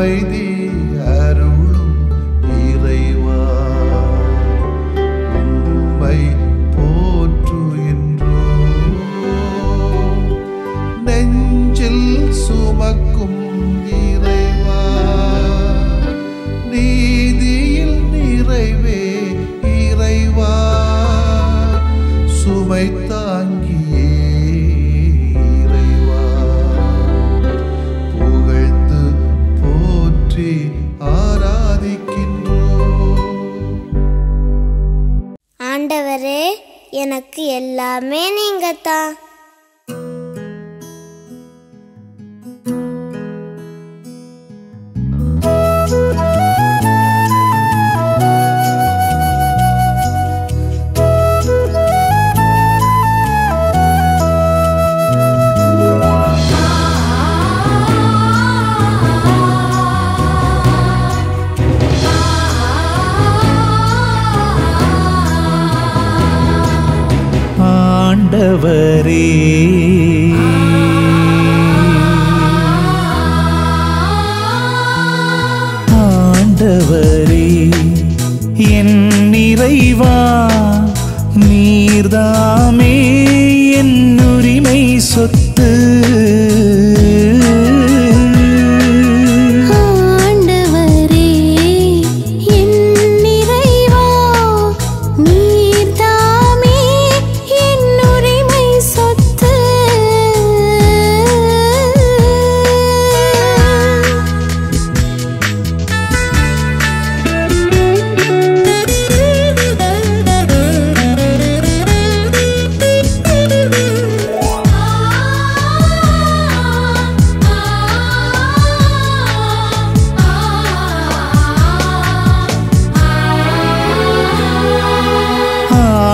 அமைதி அருளும் இறைவா, உம்மை போற்றுகின்றோம். நெஞ்சில் சுமக்கும் இறைவா, நீதியில் நிறைவே இறைவா, சுமை தாங்கியே இறைவா, புகழ்ந்து போற்றி ஆராதிக்கின்றோம். ஆண்டவரே, எனக்கு எல்லாமே நீங்க தான். ஆண்டவரே, ஆண்டவரே, என் இறைவா, நீர்தாமே என் உரிமை சொத்து.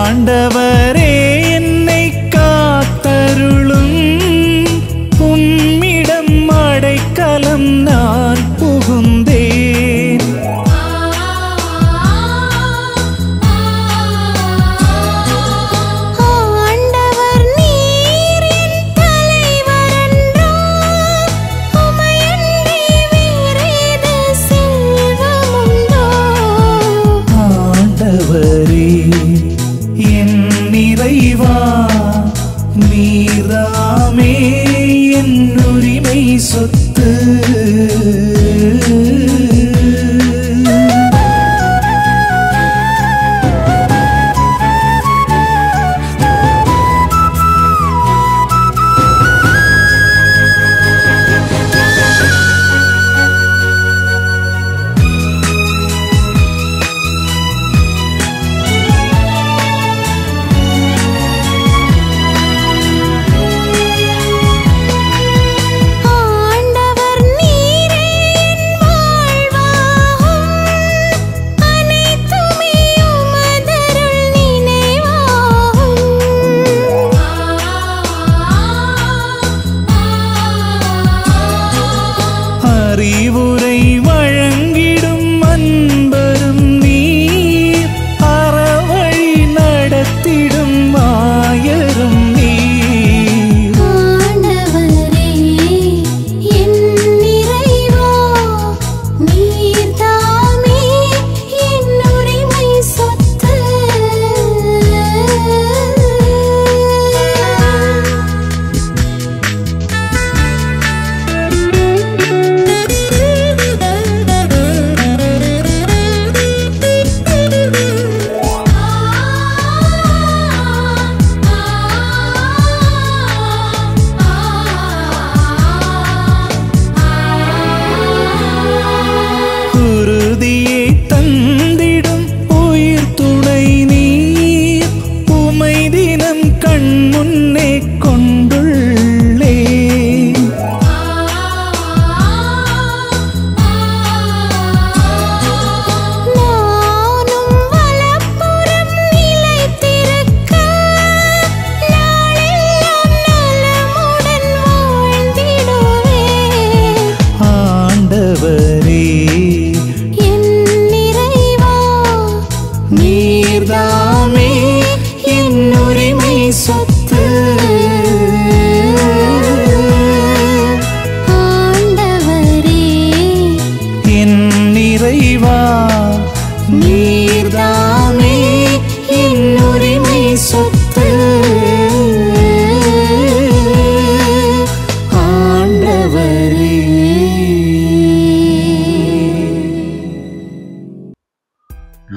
ஆண்டவரே, என்னை காத்தருளும், உம்மிடம் அடைக்கலம் நான் புகுந்தேன். ஆண்டவர் நீர் என் தலைவரன்றோ, உமையன்றி வேறேது செல்வமுண்டோ. ஆண்டவரே, என் இறைவா, நீராமே என் உரிமை சொத்து. ஆண்டவர் நீரே என் வாழ்வாகும், அனைத்துமே உமதருள் நினைவாகும். அறிவுரை வழங்கிடும் அன்பரும் நீர், அறவழி நடத்திடும் மாயரும் நீர். ஆண்டவரே, என் இறைவா, நீர்தாமே என் உரிமை சொத்து.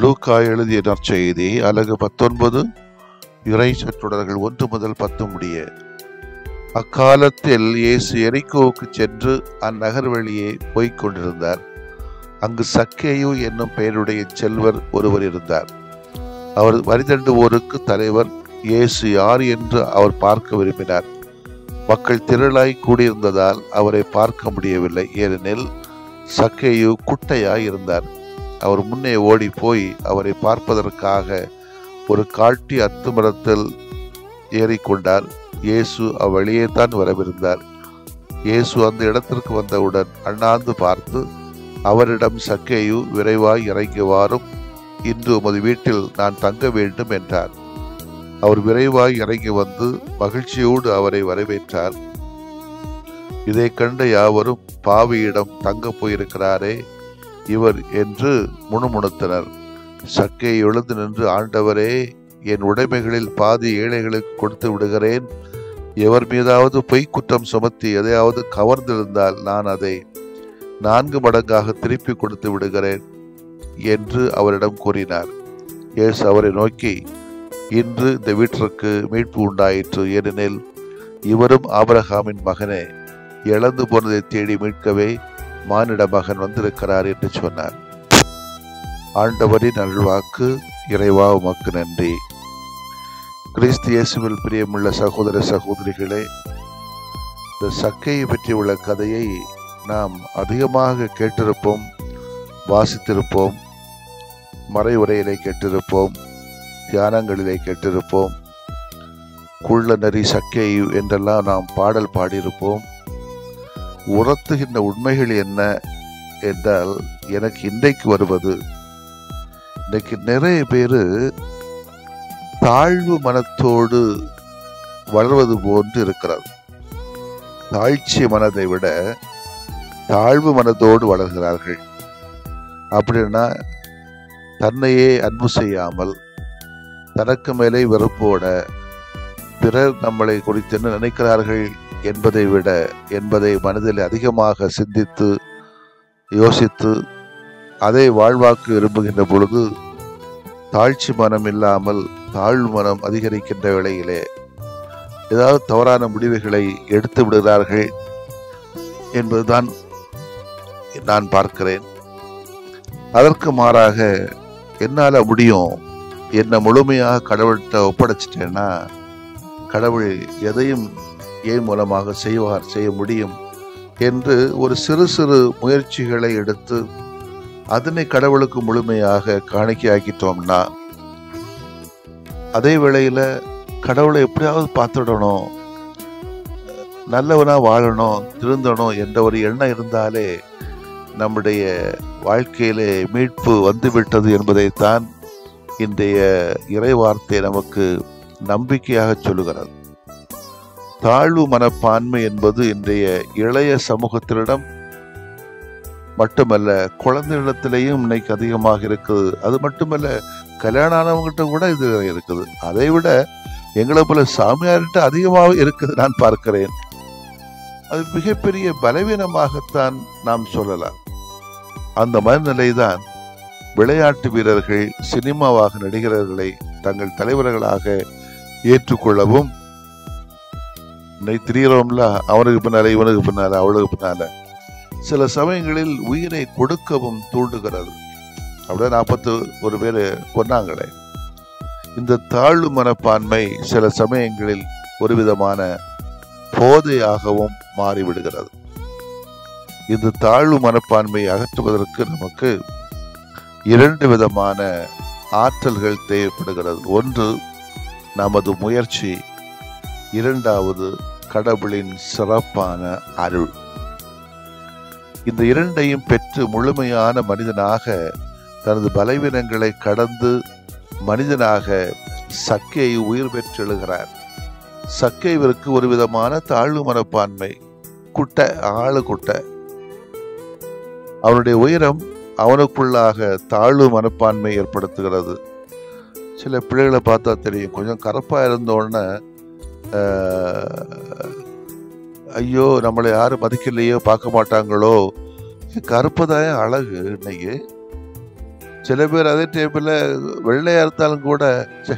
லூக்கா எழுதிய நற்செய்தி அலகு 19 இறை சொற்றொடர்கள் 1 முதல் 10 முடிய. அக்காலத்தில் இயேசு எரிகோவுக்கு சென்று அந்நகர் வழியே போய்க் கொண்டிருந்தார். அங்கு சக்கேயு என்னும் பெயருடைய செல்வர் ஒருவர் இருந்தார். அவர் வரிதண்டுவோருக்கு தலைவர். இயேசு யார் என்று அவர் பார்க்க விரும்பினார். மக்கள் திரளாய் கூடியிருந்ததால் அவரை பார்க்க முடியவில்லை. ஏனெனில் சக்கேயு குட்டையாய் இருந்தார். அவர் முன்னே ஓடி போய் அவரை பார்ப்பதற்காக ஒரு காட்டி அத்து மரத்தில் ஏறிக்கொண்டார். இயேசு அவ்வழியே தான் வரவிருந்தார். இயேசு அந்த இடத்திற்கு வந்தவுடன் அண்ணாந்து பார்த்து அவரிடம், சக்கேயு, விரைவாய் இறங்கி வாரும், இன்று உமது வீட்டில் நான் தங்க வேண்டும் என்றார். அவர் விரைவாய் இறங்கி வந்து மகிழ்ச்சியோடு அவரை வரவேற்றார். இதை கண்ட யாவரும், பாவியிடம் தங்க போயிருக்கிறாரே இவர் என்று முணுமுணுத்தனர். சக்கேயு எழுந்து நின்று, ஆண்டவரே, என் உடைமைகளில் பாதி ஏழைகளுக்கு கொடுத்து விடுகிறேன். எவர் மீதாவது பொய் குற்றம் சுமத்தி எதையாவது கவர்ந்திருந்தால் நான் அதை 4 மடங்காக திருப்பி கொடுத்து விடுகிறேன் என்று அவரிடம் கூறினார். இயேசு அவரை நோக்கி, இன்று இந்த வீட்டிற்கு மீட்பு உண்டாயிற்று. ஏனெனில் இவரும் ஆபிரகாமின் மகனே. இழந்து போனதை தேடி மீட்கவே மானிட மகன் வந்திருக்கிறார் என்று சொன்னார். ஆண்டவரின் அருள்வாக்கு. இறைவா உமக்கு நன்றி. கிறிஸ்து இயேசுவில் பிரியமுள்ள சகோதர சகோதரிகளே, இந்த சக்கையை பற்றி உள்ள கதையை நாம் அதிகமாக கேட்டிருப்போம், வாசித்திருப்போம், மறை உரையிலே கேட்டிருப்போம், தியானங்களிலே கேட்டிருப்போம். குள்ள நரி சக்கையு என்றெல்லாம் நாம் பாடல் பாடியிருப்போம். உணர்த்துகின்ற உண்மைகள் என்ன என்றால், எனக்கு இன்றைக்கு வருவது, இன்னைக்கு நிறைய பேரு தாழ்வு மனத்தோடு வளர்வது போன்று இருக்கிறது. தாழ்ச்சி மனதை விட தாழ்வு மனத்தோடு வளர்கிறார்கள். அப்படின்னா தன்னையே அன்பு செய்யாமல், தனக்கு மேலே வெறுப்போட, பிறர் நம்மளை குறித்து என்ன நினைக்கிறார்கள் என்பதை மனதில் அதிகமாக சிந்தித்து யோசித்து அதை வாழ்வாக்கு விரும்புகின்ற பொழுது தாழ்ச்சி மனம் இல்லாமல் தாழ்வு மனம் அதிகரிக்கின்ற வேளையிலே ஏதாவது தவறான முடிவுகளை எடுத்து விடுகிறார்கள் என்பதுதான் நான் பார்க்கிறேன். அதற்கு மாறாக, என்னால் முடியும், என்னை முழுமையாக கடவுள்கிட்ட ஒப்படைச்சிட்டேன்னா கடவுள் எதையும் ஏன் மூலமாக செய்ய முடியும் என்று ஒரு சிறு சிறு முயற்சிகளை எடுத்து அதனை கடவுளுக்கு முழுமையாக காணிக்கையாக்கிட்டோம்னா, அதே வேளையில கடவுளை எப்படியாவது பார்த்துடணும், நல்லவனா வாழணும், திருந்தணும் என்ற ஒரு எண்ணம் இருந்தாலே நம்முடைய வாழ்க்கையிலே மீட்பு வந்துவிட்டது என்பதைத்தான் இன்றைய இறை வார்த்தை நமக்கு நம்பிக்கையாக சொல்லுகிறது. தாழ்வு மனப்பான்மை என்பது இன்றைய இளைய சமூகத்தினிடம் மட்டுமல்ல, குழந்தைகளிடத்திலேயும் இன்னைக்கு அதிகமாக இருக்குது. அது மட்டுமல்ல, கல்யாணம் ஆனவங்கிட்ட கூட இது இருக்குது. அதை விட எங்களை போல சாமியார்கிட்ட அதிகமாக இருக்குது நான் பார்க்கிறேன். அது மிகப்பெரிய பலவீனமாகத்தான் நாம் சொல்லலாம். அந்த மனநிலைதான் விளையாட்டு வீரர்கள், சினிமாவாக நடிகர்களை தங்கள் தலைவர்களாக ஏற்றுக்கொள்ளவும், இன்னைக்கு திரிகிறோம்ல, அவனுக்கு பின்னால, இவனுக்கு பின்னால, அவளுக்கு பின்னால, சில சமயங்களில் உயிரை கொடுக்கவும் தூண்டுகிறது. அப்படியே 41 பேர் கொன்னாங்களே. இந்த தாழ்வு மனப்பான்மை சில சமயங்களில் ஒரு விதமான போதையாகவும் மாறிவிடுகிறது. இந்த தாழ்வு மனப்பான்மையை அகற்றுவதற்கு நமக்கு 2 விதமான ஆற்றல்கள் தேவைப்படுகிறது. ஒன்று நமது முயற்சி, 2வது கடவுளின் சிறப்பான அருள். இந்த 2ஐயும் பெற்று முழுமையான மனிதனாக தனது பலவீனங்களை கடந்து மனிதனாக சக்கேயு உயிர் பெற்றெழுகிறார். சக்கேயுவிற்கு ஒரு விதமான தாழ்வு மனப்பான்மை, குட்டை, ஆளு குட்டை. அவனுடைய உயரம் அவனுக்குள்ளாக தாழ்வு மனப்பான்மை ஏற்படுத்துகிறது. சில பிள்ளைகளை பார்த்தா தெரியும், கொஞ்சம் கருப்பா இருந்தோடனே ஐயோ நம்மளை யாரும் மதிக்கலையோ, பார்க்க மாட்டாங்களோ, கருப்பதாய அழகு இன்னைக்கு. சில பேர் அதே டைப்பில் வெள்ளையா இருந்தாலும் கூட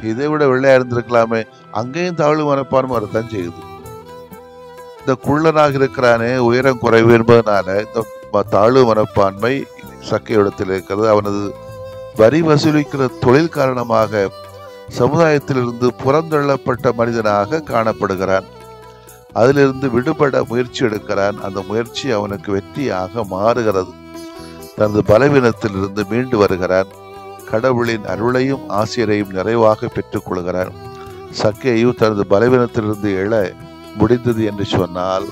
இதை விட வெள்ளையா இருந்திருக்கலாமே, அங்கேயும் தாழ்வு மனப்பான்மை வரத்தான் செய்யுது. இந்த குள்ளனாக இருக்கிறானே உயரம் குறைவு என்பதனால இந்த தாழ்வு மனப்பான்மை சக்கையிடத்தில் இருக்கிறது. அவனது வரி வசூலிக்கிற தொழில் காரணமாக சமுதாயத்திலிருந்து புறந்தள்ளப்பட்ட மனிதனாக காணப்படுகிறான். அதிலிருந்து விடுபட முயற்சி எடுக்கிறான். அந்த முயற்சி அவனுக்கு வெற்றியாக மாறுகிறது. தனது பலவீனத்திலிருந்து மீண்டு வருகிறான். கடவுளின் அருளையும் ஆசிரியரையும் நிறைவாக பெற்றுக் கொள்கிறான். சக்கேயு தனது பலவீனத்திலிருந்து எழ முடிந்தது என்று சொன்னால்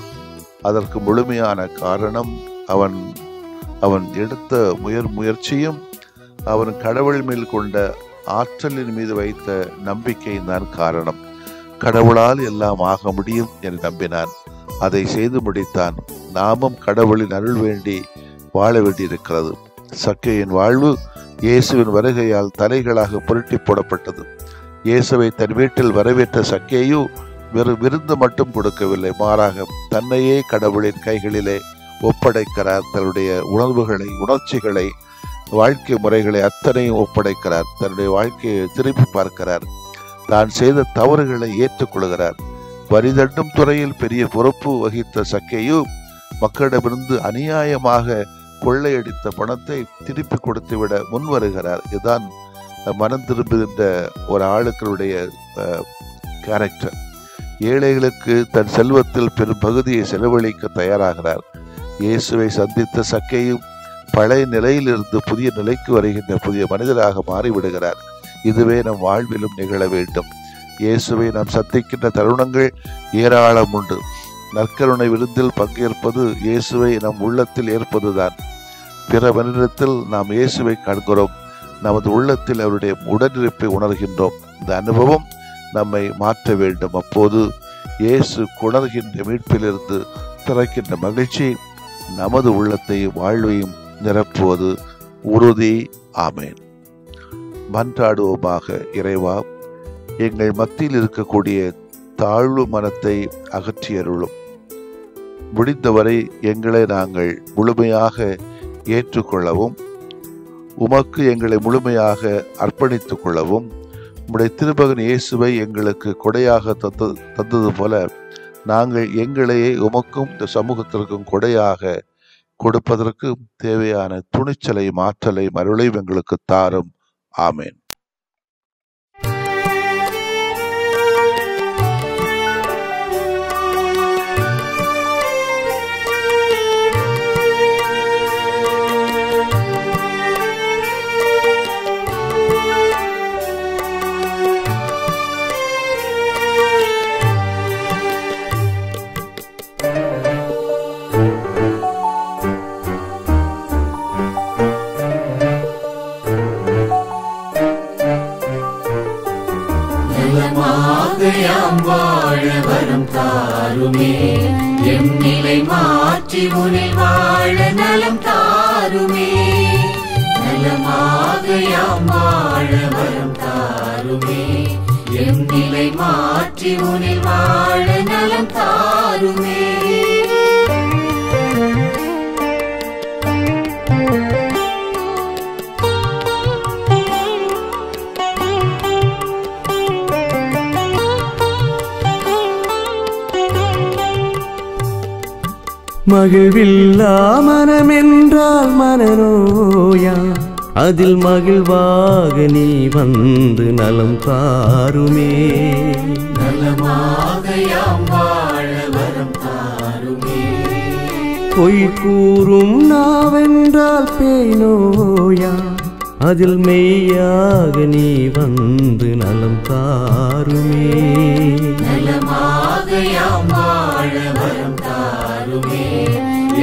அதற்கு முழுமையான காரணம் அவன் எடுத்த முயற்சியும் அவன் கடவுள் மேல் கொண்ட ஆற்றலின் மீது வைத்த நம்பிக்கையின் தான் காரணம். கடவுளால் எல்லாம் ஆக முடியும் என்று நம்பினான். அதை செய்து முடித்தான். நாமும் கடவுளின் அருள் வேண்டி வாழ வேண்டியிருக்கிறது. சக்கையின் வாழ்வு இயேசுவின் வருகையால் தலைகளாக புரட்டி போடப்பட்டது. இயேசுவை தன் வீட்டில் வரவேற்ற சக்கேயு வெறும் விருந்து மட்டும் கொடுக்கவில்லை, மாறாக தன்னையே கடவுளின் கைகளிலே ஒப்படைக்கிறார். தன்னுடைய உணர்வுகளை, உணர்ச்சிகளை, வாழ்க்கை முறைகளை அத்தனையும் ஒப்படைக்கிறார். தன்னுடைய வாழ்க்கையை திருப்பி பார்க்கிறார். தான் செய்த தவறுகளை ஏற்றுக்கொள்கிறார். வரிதண்டும் துறையில் பெரிய பொறுப்பு வகித்த சக்கேயு மக்களிடமிருந்து அநியாயமாக கொள்ளையடித்த பணத்தை திருப்பி கொடுத்துவிட முன் வருகிறார். இதுதான் மனம் திரும்புகின்ற ஒரு ஆளுக்களுடைய கேரக்டர். ஏழைகளுக்கு தன் செல்வத்தில் பெரும் பகுதியை செலவழிக்க தயாராகிறார். இயேசுவை சந்தித்த சக்கேயு பழைய நிலையிலிருந்து புதிய நிலைக்கு வருகின்ற புதிய மனிதராக மாறிவிடுகிறார். இதுவே நம் வாழ்விலும் நிகழ வேண்டும். இயேசுவை நாம் சந்திக்கின்ற தருணங்கள் ஏராளம் உண்டு. நற்கருணை விருந்தில் பங்கேற்பது இயேசுவை நம் உள்ளத்தில் ஏற்பதுதான். பிற மனிதத்தில் நாம் இயேசுவை காண்கிறோம். நமது உள்ளத்தில் அவருடைய உடனிருப்பை உணர்கின்றோம். இந்த அனுபவம் நம்மை மாற்ற வேண்டும். அப்போது இயேசு கொணர்கின்ற மீட்பிலிருந்து திறக்கின்ற மகிழ்ச்சி நமது உள்ளத்தையும் வாழ்வையும் நிரப்புவது உறுதி. ஆமேன். மன்றாடுவோமாக. இறைவா, எங்கள் மத்தியில் இருக்கக்கூடிய தாழ்வு மனத்தை அகற்றியருளும். முடிந்தவரை எங்களை நாங்கள் முழுமையாக ஏற்றுக்கொள்ளவும், உமக்கு எங்களை முழுமையாக அர்ப்பணித்துக் கொள்ளவும், உம்முடைய திருமகன் இயேசுவை எங்களுக்கு கொடையாக தந்தது போல நாங்கள் எங்களையே உமக்கும் இந்த சமூகத்திற்கும் கொடையாக கொடுப்பதற்கு தேவையான துணிச்சலை, மாற்றலை, அருளையும் எங்களுக்கு தாரும். ஆமேன். வாழ வரம் தாருமே, எம் நிலை மாற்றி உனில் வாழ நலம் தாருமே. நலமாக யாம் வாழ வரம் தாருமே, எம் நிலை மாற்றி உனில் வாழ நலம் தாருமே. மகிழ்வில்லா மனமென்றால் மனநோயா, அதில் மகிழ்வாக நீ வந்து நலம் தாருமே. நலமாக யாம் வாழ வரம் தாருமே. பொய் கூறும் நாவென்றால் பேய் நோயா, அதில் மெய்யாக நீ வந்து நலம் தாருமே. நலமாக யாம் வாழ வரம் தாருமே,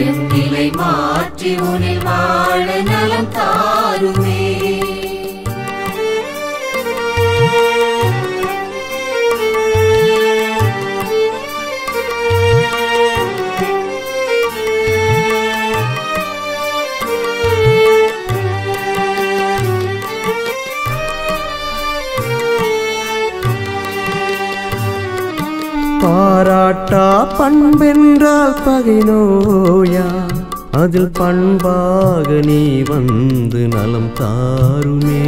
எம் நிலை மாற்றி உனில் வாழ நலம் தாருமே. பாராட்டா பண்பென்றால் பகை நோயா, அதில் பண்பாக நீ வந்து நலம் தாருமே.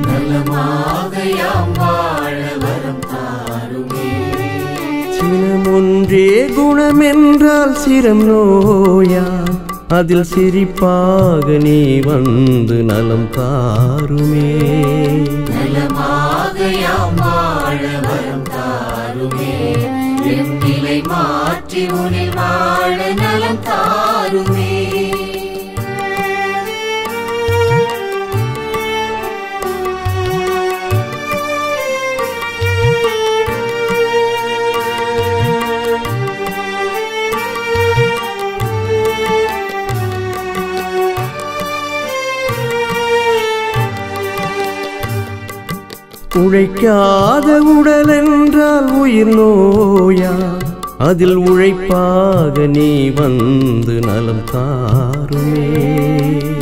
நலமாக யாம் வாழ வரம் தாருமே. சினமொன்றே குணமென்றால் சிரம் நோயா, அதில் சிரிப்பாக நீ வந்து நலம் தாருமே. நலமாக யாம் வாழ வரம் தாருமே. எம் நிலை மாற்றி உனில் வாழ நலம் தாருமே. உழைக்காத உடல் என்றால் உயிர் நோயா, அதில் உழைப்பாக நீ வந்து நலம் தாருமே.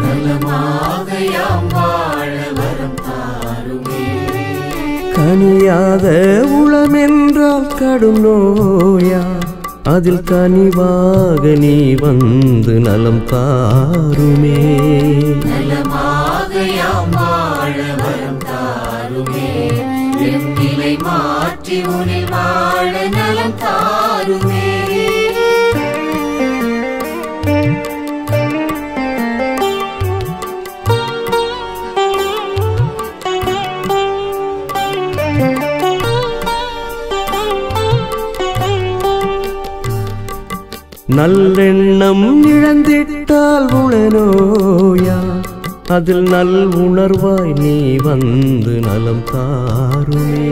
நலமாக யாம் வாழ வரம் தாருமே. கனியாத உளம் என்றால் கடும் நோயா, அதில் கனிவாக நீ வந்து நலம் தாருமே. நலமாக யாம் வாழ வரம் தாருமே. எம் நிலை மாற்றி உனில் வாழ நலம் தாருமே. நல்லெண்ணம் இழந்திட்டால் உளநோயா, அதில் நல் உணர்வாய் நீ வந்து நலம் தாருமே.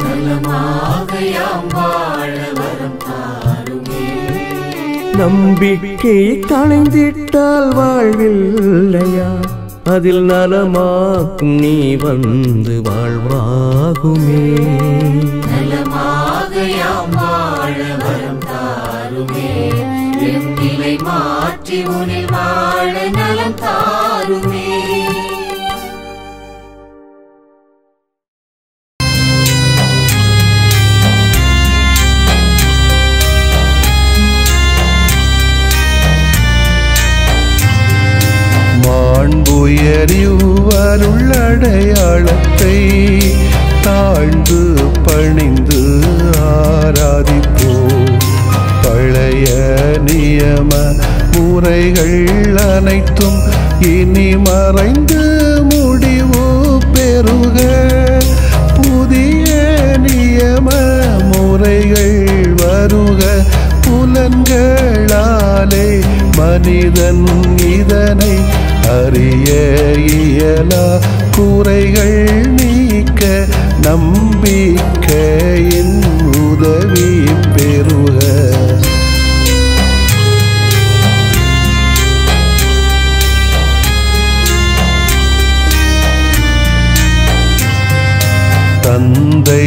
நலமாக யாம் வாழ வரம் தாருமே. நம்பிக்கை களைந்திட்டால் வாழ்வில்லையா, அதில் நலமாக்கும் நீ வந்து வாழ்வாகுமே. நலமாக யாம் வாழ வரம் தாருமே. எம் நிலை மாற்றி உனில் வாழ நலம் தாருமே. மாண்புயரிவருள்ளடையாளத்தை தாழ்ந்து பணிந்து ஆராதிப்போம். பழைய நியம முறைகள் அனைத்தும் இனி மறைந்து முடிவு பெறுக. புதிய நியம முறைகள் வருக. புலன்களாலே மனிதன் இதனை அறிய இயலா. குறைகள் நீக்க நம்பிக்கையின் உதவி பெறுக. தந்தை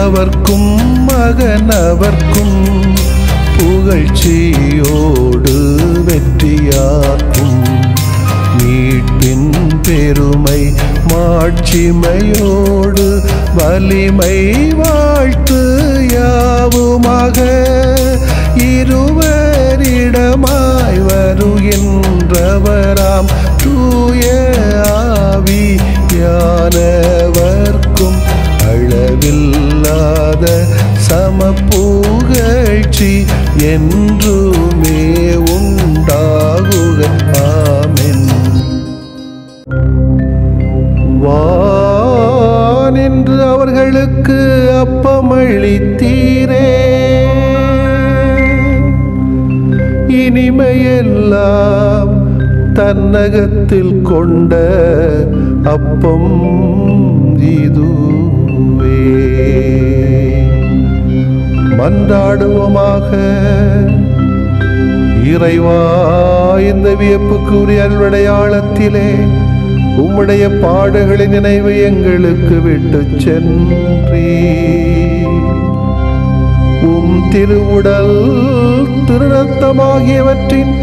அவர்க்கும் மகன் அவர்க்கும் புகழ்ச்சியோடு வெற்றியாக்கும். மீட்பின் பெருமை மாட்சிமையோடு வலிமை வாழ்த்து யாவுமாக. இருவரிடமாய் வருகின்றவராம் தூய ஆவியானவர்க்கும் அளவில்லாத சமப்புகழ்ச்சி என்றுமே உண்டாகுக. ஆமென். வானென்று அவர்களுக்கு அப்பமளித்தீரே, இனிமையெல்லாம் தன்னகத்தில் கொண்ட அப்பம் இதுவே. மன்றாடுவோமாக. இறைவா, இந்த வியப்புக்குரிய அருளடையாளத்திலே உம்முடைய பாடுகளின் நினைவு எங்களுக்கு விட்டு சென்றீ. உம் திருவுடல் திருரத்தமாகியவற்றின்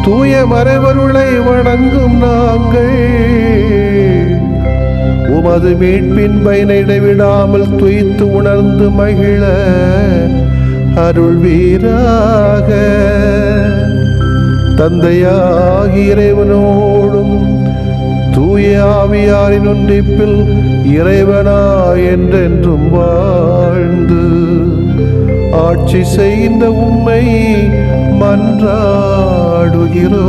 தூய மறைபொருளை வணங்கும் நாங்கள் உமது மீட்பின் பயனை இடைவிடாமல் துய்த்து உணர்ந்து மகிழ அருள்வீராக. தந்தையாகி இறைவனோடும் தூய ஆவியாரின் ஒன்றிப்பில் இறைவனா என்றென்றும் வாழ்ந்து ஆட்சி செய்கின்ற உம்மை மன்றாடுகிறோ.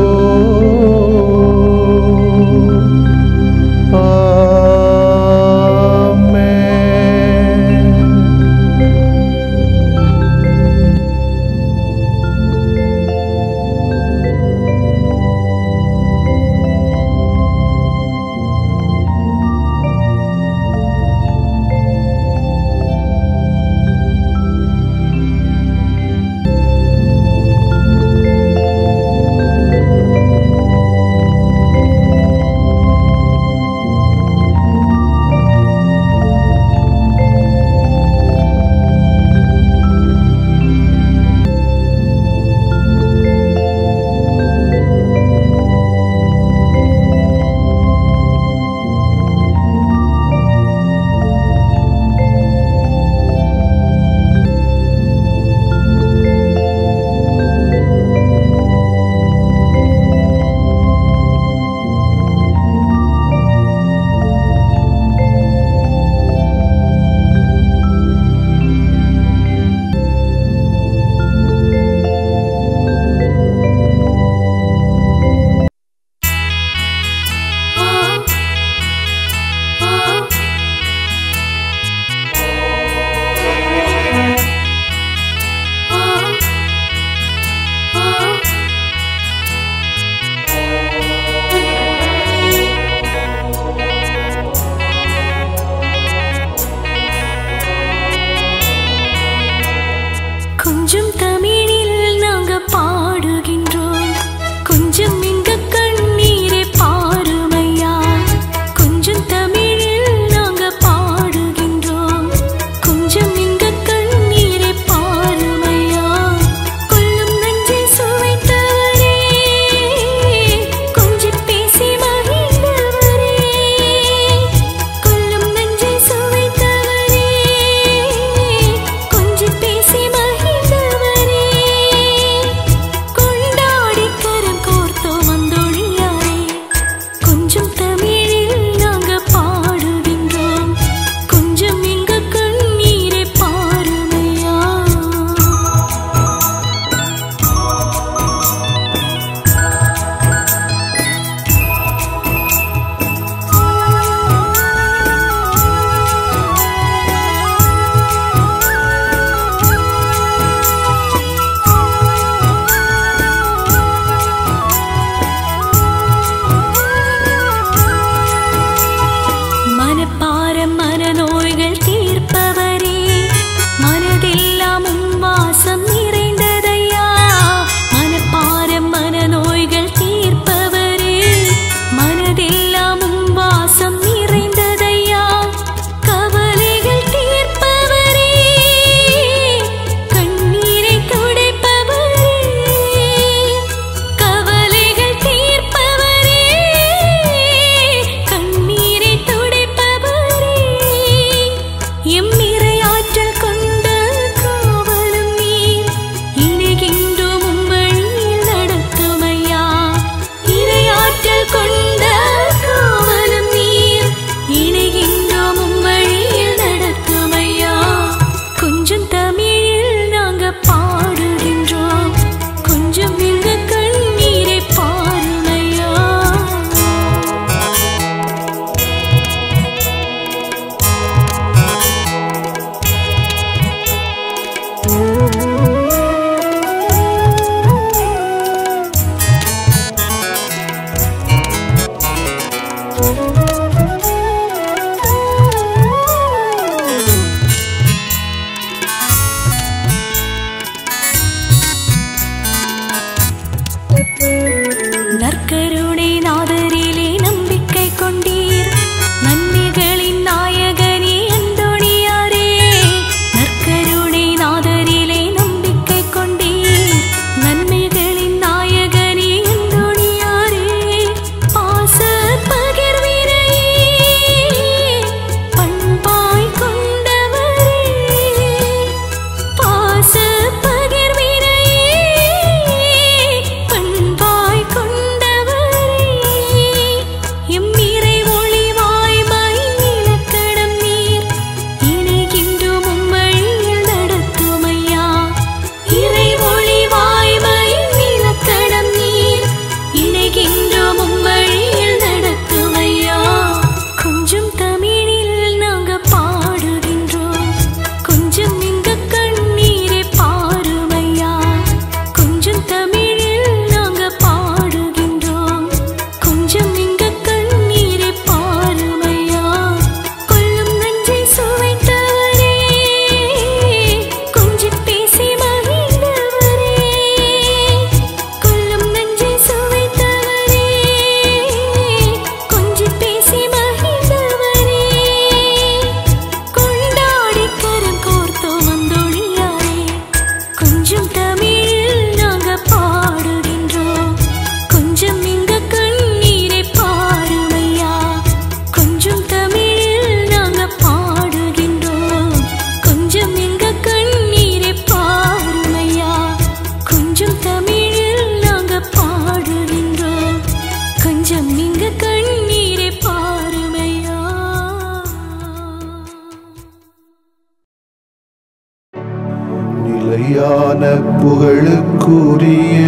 மெய்யான புகழுக்குரிய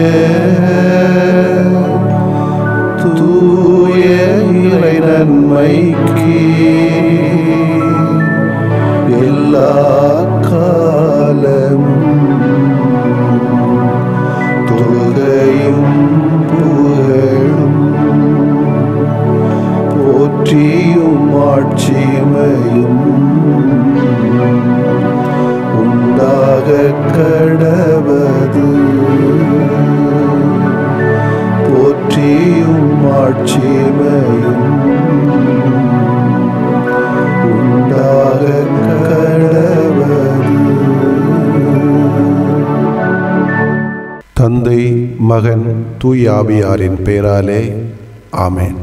தூய இறை நன்மைக்கு எல்லா காலமும் தொழுகையும் புகழும் போற்றியும் ஆட்சிமையும் உண்டாக கடவது. போற்றியும் ஆட்சிமையும் உண்டாக கடவது. தந்தை, மகன், தூய ஆவியாரின் பெயராலே ஆமென்.